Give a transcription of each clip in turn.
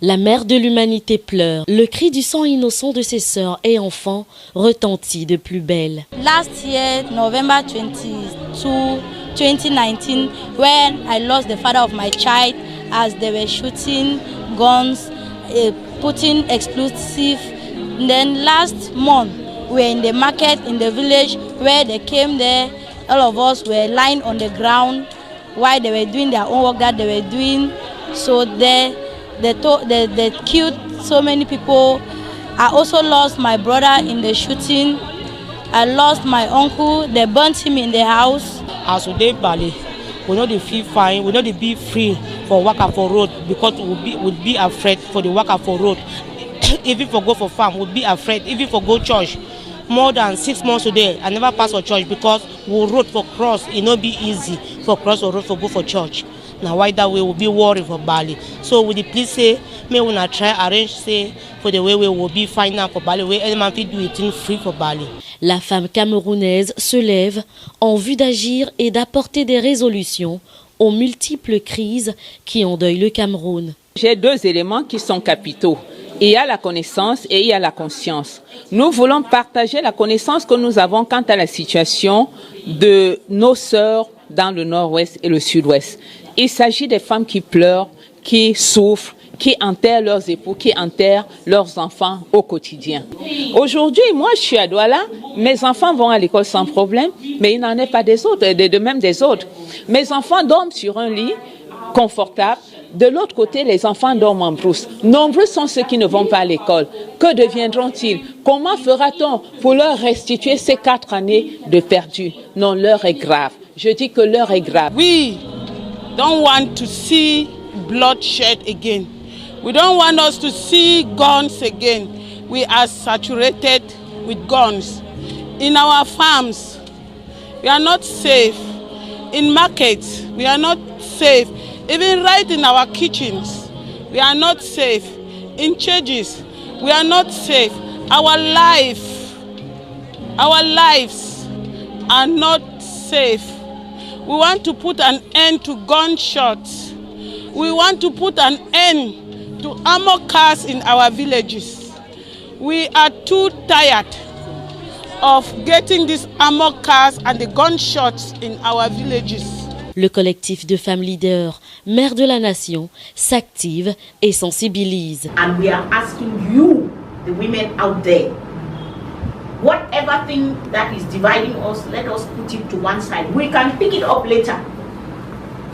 La mère de l'humanité pleure. Le cri du sang innocent de ses sœurs et enfants retentit de plus belle. Last year, November 22, 2019, when I lost the father of my child as they were shooting guns, putting explosives. Then last month, we were in the market in the village where they came there. All of us were lying on the ground while they were doing their own work that they were doing. So they killed so many people. I also lost my brother in the shooting. I lost my uncle. They burnt him in the house. As we Bali, we know they feel fine. We know they be free for worker for road because we be afraid for the worker for road. Even for go for farm, we'd be afraid. Even for go church. More than 6 months today, I never pass for church because we road for cross. It not be easy for cross or road for go for church. Now why that way will be worried for Bali. So with the police say, may we not try arrange say for the way we will be fine now for Bali. Where any man fit do it free for Bali. La femme camerounaise se lève en vue d'agir et d'apporter des résolutions aux multiples crises qui endeuillent le Cameroun. J'ai 2 éléments qui sont capitaux. Il y a la connaissance et il y a la conscience. Nous voulons partager la connaissance que nous avons quant à la situation de nos sœurs dans le nord-ouest et le sud-ouest. Il s'agit des femmes qui pleurent, qui souffrent, qui enterrent leurs époux, qui enterrent leurs enfants au quotidien. Aujourd'hui, moi je suis à Douala, mes enfants vont à l'école sans problème, mais il n'en est pas des autres, de même des autres. Mes enfants dorment sur un lit confortable. De l'autre côté, les enfants dorment en brousse. Nombreux sont ceux qui ne vont pas à l'école. Que deviendront-ils? Comment fera-t-on pour leur restituer ces 4 années de perdu? Non, l'heure est grave. Je dis que l'heure est grave. We don't want to see bloodshed again. We don't want us to see guns again. We are saturated with guns. In our farms, we are not safe. In markets, we are not safe. Even right in our kitchens, we are not safe. In churches, we are not safe. Our lives are not safe. We want to put an end to gunshots. We want to put an end to armor cars in our villages. We are too tired of getting these armor cars and the gunshots in our villages. Le collectif de femmes leaders, mères de la nation, s'active et sensibilise. And we are asking you, the women out there, whatever thing that is dividing us, let us put it to one side. We can pick it up later.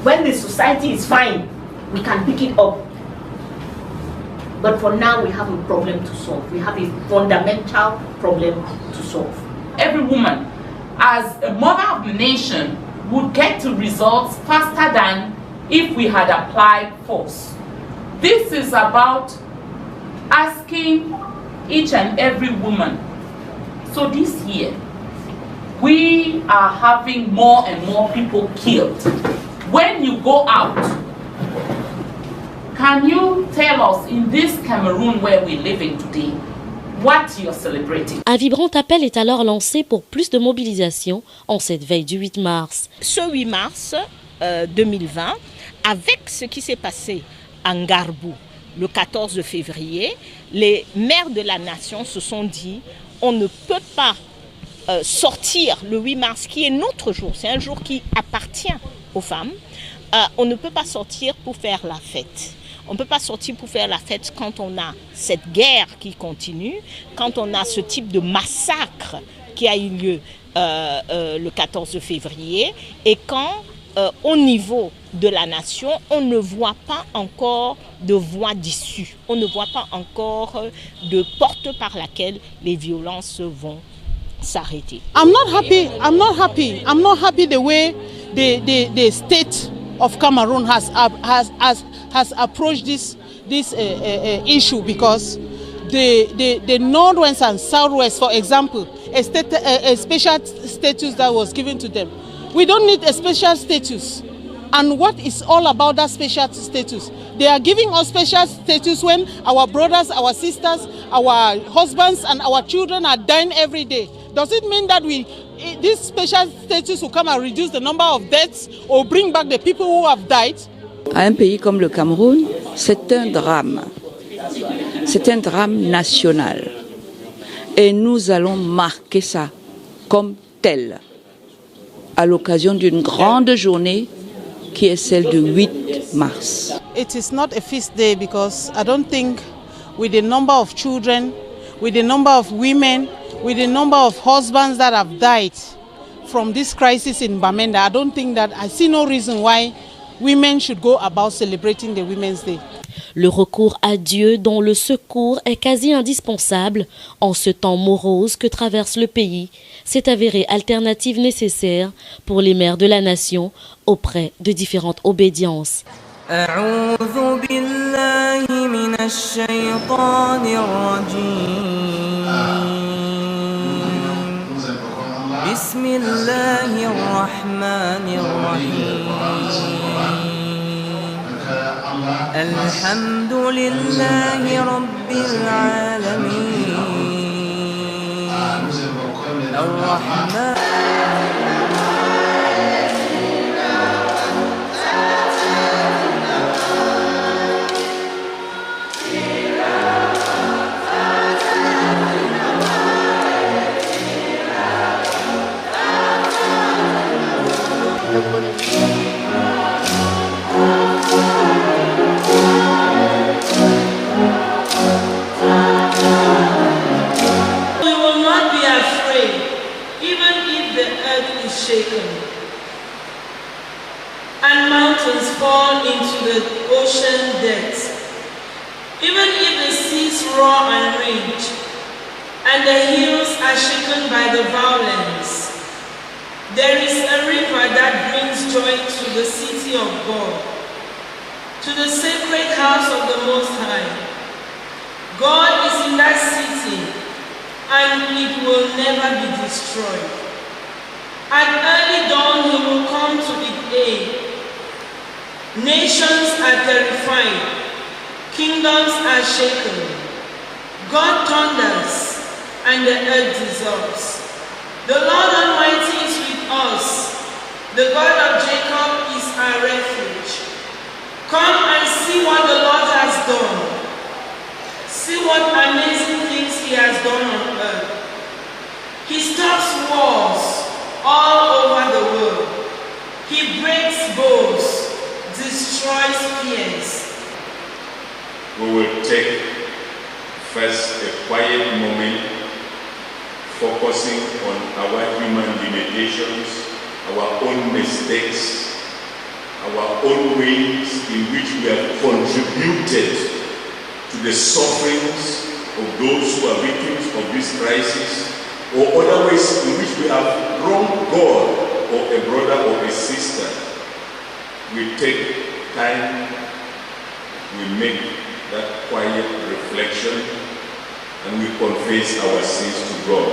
When the society is fine, we can pick it up. But for now, we have a problem to solve. We have a fundamental problem to solve. Every woman, as a mother of the nation, would get to results faster than if we had applied force. This is about asking each and every woman. So this year, we are having more and more people killed. When you go out, can you tell us in this Cameroon where we're living today, what you're celebrating? Un vibrant appel est alors lancé pour plus de mobilisation en cette veille du 8 mars. Ce 8 mars 2020, avec ce qui s'est passé à Ngarbou le 14 février, les mères de la nation se sont dit on ne peut pas sortir le 8 mars qui est notre jour, c'est un jour qui appartient aux femmes, on ne peut pas sortir pour faire la fête. On ne peut pas sortir pour faire la fête quand on a cette guerre qui continue, quand on a ce type de massacre qui a eu lieu le 14 février et quand au niveau de la nation, on ne voit pas encore de voie d'issue, on ne voit pas encore de porte par laquelle les violences vont s'arrêter. I'm not happy the way the state of Cameroon has approached this issue, because the Northwest and Southwest, for example, a special status that was given to them. We don't need a special status. And what is all about that special status? They are giving us special status when our brothers, our sisters, our husbands and our children are dying every day. Does it mean that this special status will come and reduce the number of deaths or bring back the people who have died? À un pays comme le Cameroun, c'est un drame. C'est un drame national. Et nous allons marquer ça comme tel à l'occasion d'une grande journée qui est celle du 8 mars. It is not a feast day, because I don't think with the number of children, with the number of women, with the number of husbands that have died from this crisis in Bamenda, I see no reason why women should go about celebrating the Women's Day. Le recours à Dieu dont le secours est quasi indispensable en ce temps morose que traverse le pays s'est avéré alternative nécessaire pour les mères de la nation auprès de différentes obédiences. أعوذ بالله من الشيطان الرجيم بسم الله الرحمن الرحيم الحمد لله رب العالمين الرحمن and mountains fall into the ocean depths. Even if the seas roar and rage, and the hills are shaken by the violence, there is a river that brings joy to the city of God, to the sacred house of the Most High. God is in that city, and it will never be destroyed. At early dawn he will come to its aid. Nations are terrified, kingdoms are shaken. God thunders, and the earth dissolves. The Lord Almighty is with us. The God of Jacob is our refuge. Come and see what the Lord has done. See what amazing things he has done on earth. He stops wars all over the world. He breaks bows, destroys fears. We will take first a quiet moment, focusing on our human limitations, our own mistakes, our own ways in which we have contributed to the sufferings of those who are victims of this crisis, or other ways in which we have wronged God or a brother or a sister. We take time, we make that quiet reflection, and we confess our sins to God.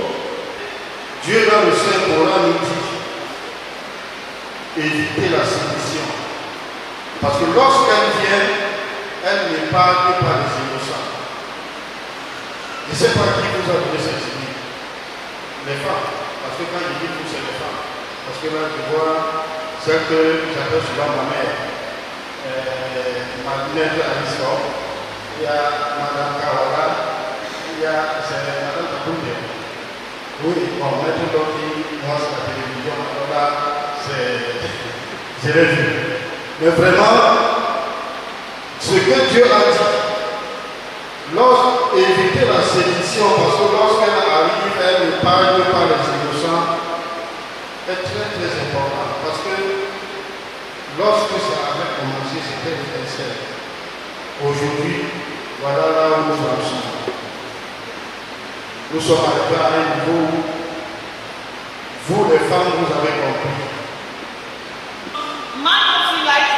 Dieu dans le Saint-Coran nous dit évitez la sédition. Parce que lorsqu'elle vient, elle n'épargne pas les innocents. Je ne sais pas qui vous a donné cette idée. Les femmes. Parce que quand je dis tout, c'est les femmes. Parce que là, je vois celle que j'appelle souvent ma mère. Ma mère de Arisco. Il y a Madame Kawala. Il y a Madame Kabounde. Oui, bon, maintenant, moi, c'est la télévision. Alors là, c'est les vues. Mais vraiment, ce que Dieu a dit, éviter la sédition, parce que lorsqu'elle arrive, elle ne parle pas les innocents, est très très important. Parce que lorsque ça avait commencé, c'était l'étincelle. Aujourd'hui, voilà là où nous en sommes. Nous sommes arrivés à un niveau où vous, les femmes, vous avez compris. Man of you like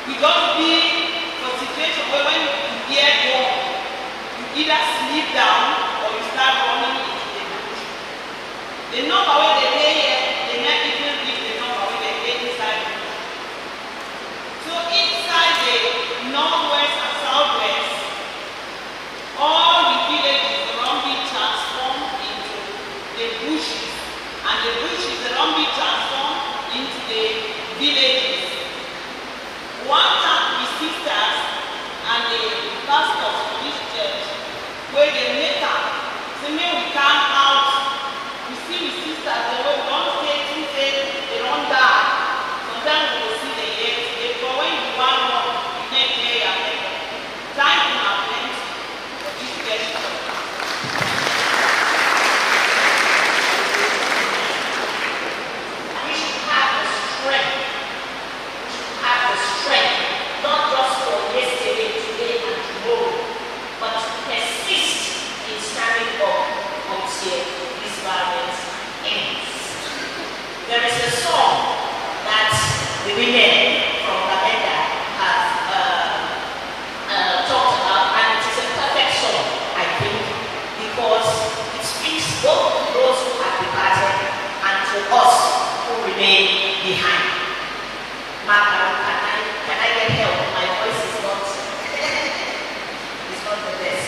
We don't be for a situation where when you hear God, you either sleep down or you start running into the bush. The number where they lay here, they not even reach the number where they lay inside the bush. So inside the northwest and southwest, all the villages around be transformed into the bushes, and the bushes around be transformed into the villages. One time the sisters and the pastors of this church, where they make up, say, "May we come out." We see the sisters, they will don't stay too late, they don't die. Sometimes we will see the years, but when you want more, you make clear your makeup. Time in our plans for this gesture. We should have the strength. We should have the strength, not just for yesterday, today, and tomorrow, but to persist in standing up until this violence ends. There is a song that the women from Lavenda have talked about, and it is a perfect song, I think, because it speaks both to those who have departed and to us who remain behind. Mark, can I get help? My voice is not, it's not the best.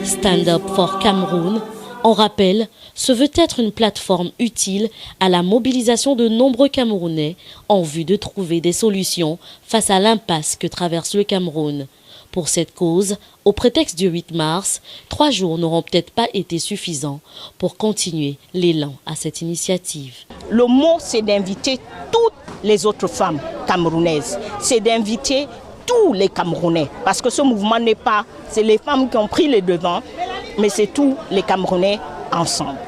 Stand Up for Cameroun, en rappel, se veut être une plateforme utile à la mobilisation de nombreux Camerounais en vue de trouver des solutions face à l'impasse que traverse le Cameroun. Pour cette cause, au prétexte du 8 mars, 3 jours n'auront peut-être pas été suffisants pour continuer l'élan à cette initiative. Le mot, c'est d'inviter toutes les autres femmes camerounaises. C'est d'inviter tous les Camerounais. Parce que ce mouvement n'est pas... C'est les femmes qui ont pris les devants, mais c'est tous les Camerounais ensemble.